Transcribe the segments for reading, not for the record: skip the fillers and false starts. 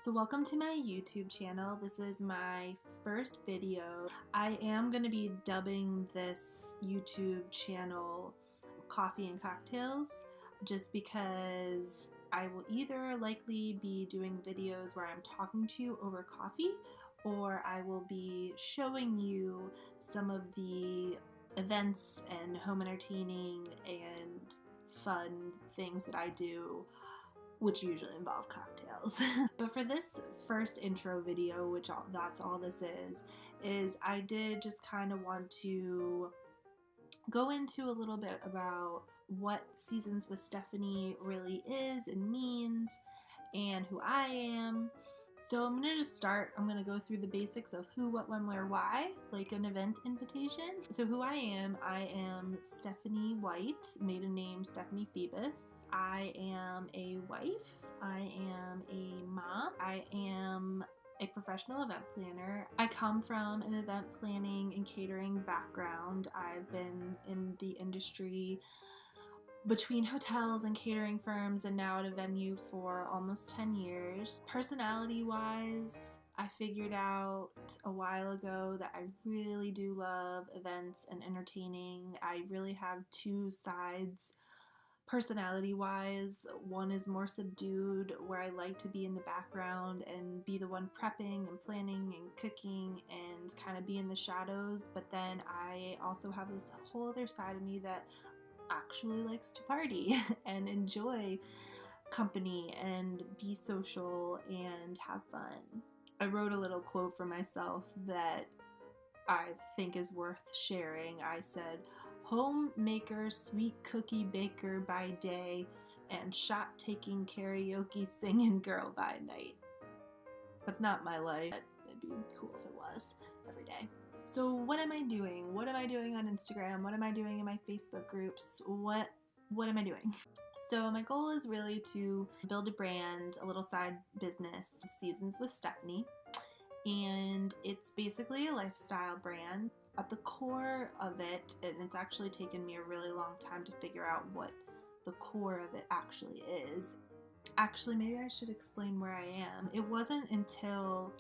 So welcome to my YouTube channel. This is my first video. I am going to be dubbing this YouTube channel Coffee and Cocktails just because I will either likely be doing videos where I'm talking to you over coffee, or I will be showing you some of the events and home entertaining and fun things that I do, which usually involve cocktails. But for this first intro video, that's all this is I did just kind of want to go into a little bit about what Seasons with Stephanie really is and means, and who I am. So I'm going to just start. I'm going to go through the basics of who, what, when, where, why, like an event invitation. So who I am Stephanie White, maiden name Stephanie Phoebus. I am a wife. I am a mom. I am a professional event planner. I come from an event planning and catering background. I've been in the industry between hotels and catering firms and now at a venue for almost 10 years. Personality-wise, I figured out a while ago that I really do love events and entertaining. I really have two sides personality-wise. One is more subdued, where I like to be in the background and be the one prepping and planning and cooking and kind of be in the shadows. But then I also have this whole other side of me that actually likes to party and enjoy company and be social and have fun. I wrote a little quote for myself that I think is worth sharing. I said, "Homemaker, sweet cookie baker by day, and shot-taking karaoke singing girl by night." That's not my life. It'd be cool if it was every day. So what am I doing? What am I doing on Instagram? What am I doing in my Facebook groups? What am I doing? So my goal is really to build a brand, a little side business, Seasons with Stephanie. And it's basically a lifestyle brand. At the core of it, and it's actually taken me a really long time to figure out what the core of it actually is. Actually, maybe I should explain where I am. It wasn't until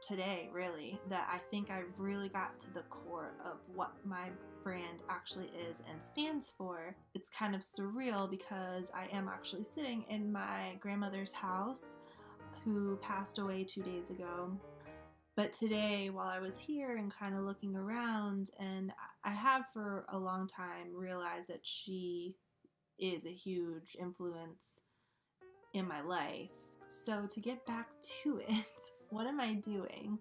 today, really, that I think I really got to the core of what my brand actually is and stands for. It's kind of surreal because I am actually sitting in my grandmother's house, who passed away 2 days ago. But today, while I was here and kind of looking around, and I have for a long time realized that she is a huge influence in my life. So to get back to it, what am I doing?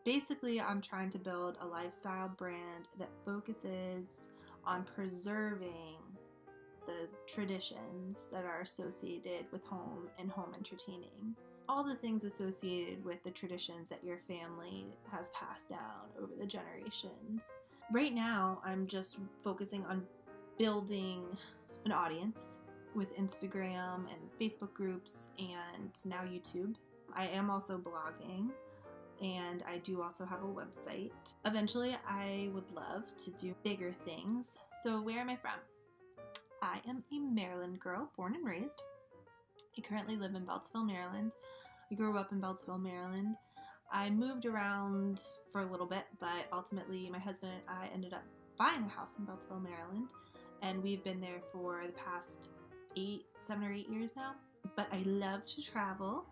Basically, I'm trying to build a lifestyle brand that focuses on preserving the traditions that are associated with home and home entertaining. All the things associated with the traditions that your family has passed down over the generations. Right now, I'm just focusing on building an audience with Instagram and Facebook groups and now YouTube. I am also blogging, and I do also have a website. Eventually, I would love to do bigger things. So where am I from? I am a Maryland girl, born and raised. I currently live in Beltsville, Maryland. I grew up in Beltsville, Maryland. I moved around for a little bit, but ultimately my husband and I ended up buying a house in Beltsville, Maryland, and we've been there for the past 7 or 8 years now. But I love to travel,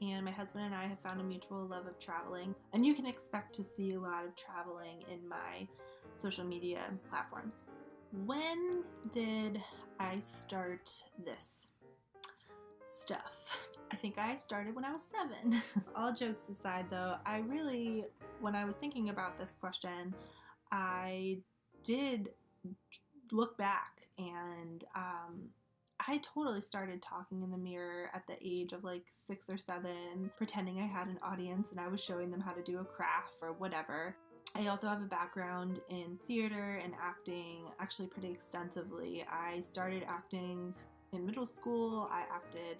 and my husband and I have found a mutual love of traveling, and you can expect to see a lot of traveling in my social media platforms. When did I start this stuff? I think I started when I was 7. All jokes aside though, when I was thinking about this question, I did look back, and I totally started talking in the mirror at the age of like 6 or 7, pretending I had an audience and I was showing them how to do a craft or whatever. I also have a background in theater and acting, actually pretty extensively. I started acting in middle school. I acted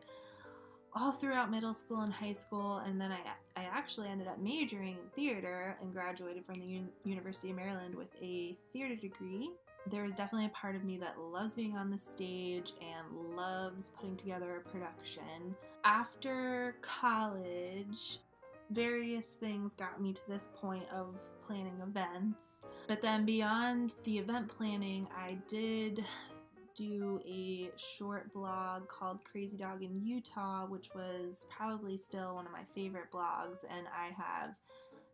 all throughout middle school and high school, and then I actually ended up majoring in theater and graduated from the University of Maryland with a theater degree. There is definitely a part of me that loves being on the stage and loves putting together a production. After college, various things got me to this point of planning events. But then beyond the event planning, I did do a short blog called Crazy Dog in Utah, which was probably still one of my favorite blogs, and I have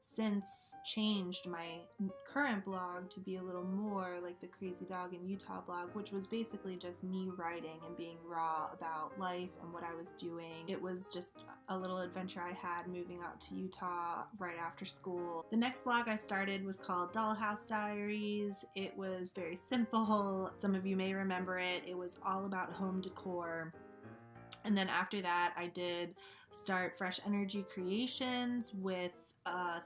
since changed my current blog to be a little more like the Crazy Dog in Utah blog, which was basically just me writing and being raw about life and what I was doing. It was just a little adventure I had moving out to Utah right after school. The next blog I started was called Dollhouse Diaries. It was very simple. Some of you may remember it. It was all about home decor. And then after that, I did start Fresh Energy Creations with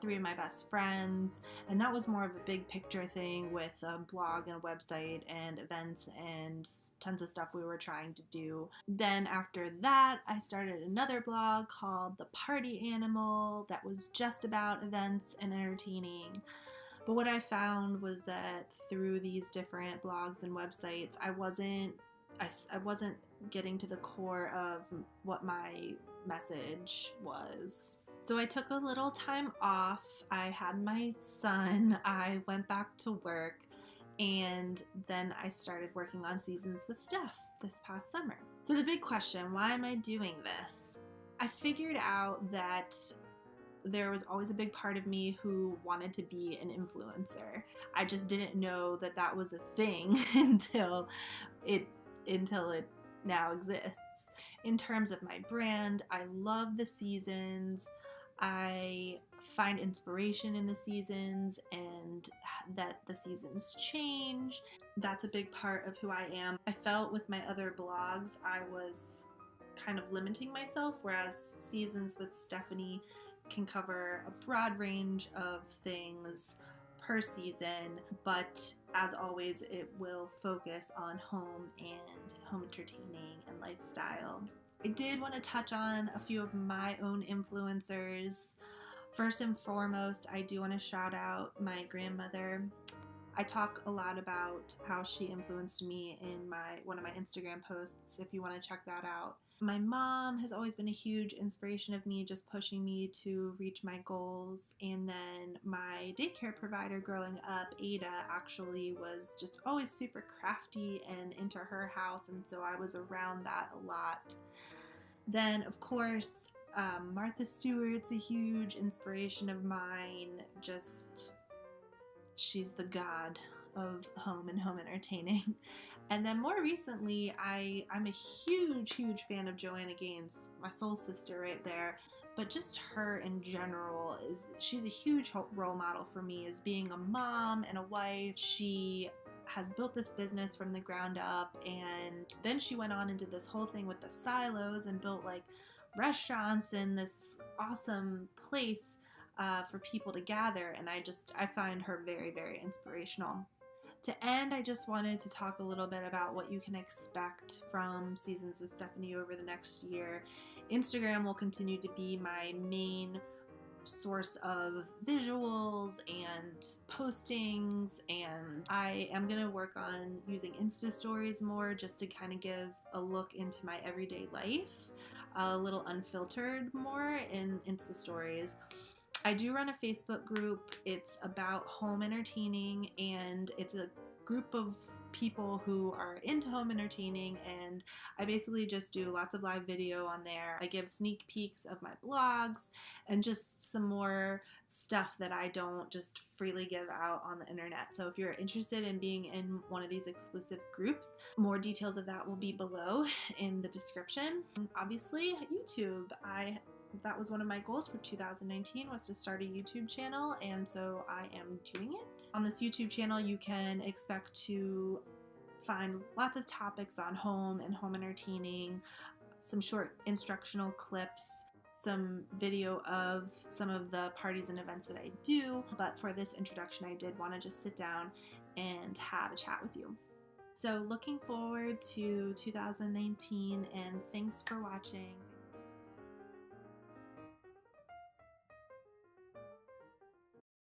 3 of my best friends, and that was more of a big picture thing with a blog and a website and events and tons of stuff we were trying to do. Then after that, I started another blog called The Party Animal that was just about events and entertaining. But what I found was that through these different blogs and websites, I wasn't getting to the core of what my message was. So I took a little time off. I had my son. I went back to work, and then I started working on Seasons with Steph this past summer. So the big question, why am I doing this? I figured out that there was always a big part of me who wanted to be an influencer. I just didn't know that that was a thing until it now exists. In terms of my brand, I love the seasons. I find inspiration in the seasons and that the seasons change. That's a big part of who I am. I felt with my other blogs I was kind of limiting myself, whereas Seasons with Stephanie can cover a broad range of things per season, but as always, it will focus on home and home entertaining and lifestyle. I did want to touch on a few of my own influencers. First and foremost, I do want to shout out my grandmother. I talk a lot about how she influenced me in one of my Instagram posts, if you want to check that out. My mom has always been a huge inspiration of me, just pushing me to reach my goals. And then my daycare provider growing up, Ada, actually was just always super crafty and into her house, and so I was around that a lot. Then, of course, Martha Stewart's a huge inspiration of mine. She's the god of home and home entertaining. And then more recently, I'm a huge fan of Joanna Gaines, my soul sister right there. But just her in general, she's a huge role model for me as being a mom and a wife. She has built this business from the ground up, and then she went on and did this whole thing with the silos and built like restaurants and this awesome place for people to gather, and I find her very inspirational. To end, I just wanted to talk a little bit about what you can expect from Seasons with Stephanie over the next year. Instagram will continue to be my main source of visuals and postings, and I am going to work on using Insta stories more just to kind of give a look into my everyday life, a little unfiltered more in Insta stories. I do run a Facebook group. It's about home entertaining, and it's a group of people who are into home entertaining, and I basically just do lots of live video on there. I give sneak peeks of my blogs and just some more stuff that I don't just freely give out on the internet. So if you're interested in being in one of these exclusive groups, more details of that will be below in the description. Obviously, YouTube. That was one of my goals for 2019, was to start a YouTube channel, and so I am doing it. On this YouTube channel, you can expect to find lots of topics on home and home entertaining, some short instructional clips, some video of some of the parties and events that I do. But for this introduction, I did want to just sit down and have a chat with you. So looking forward to 2019, and thanks for watching.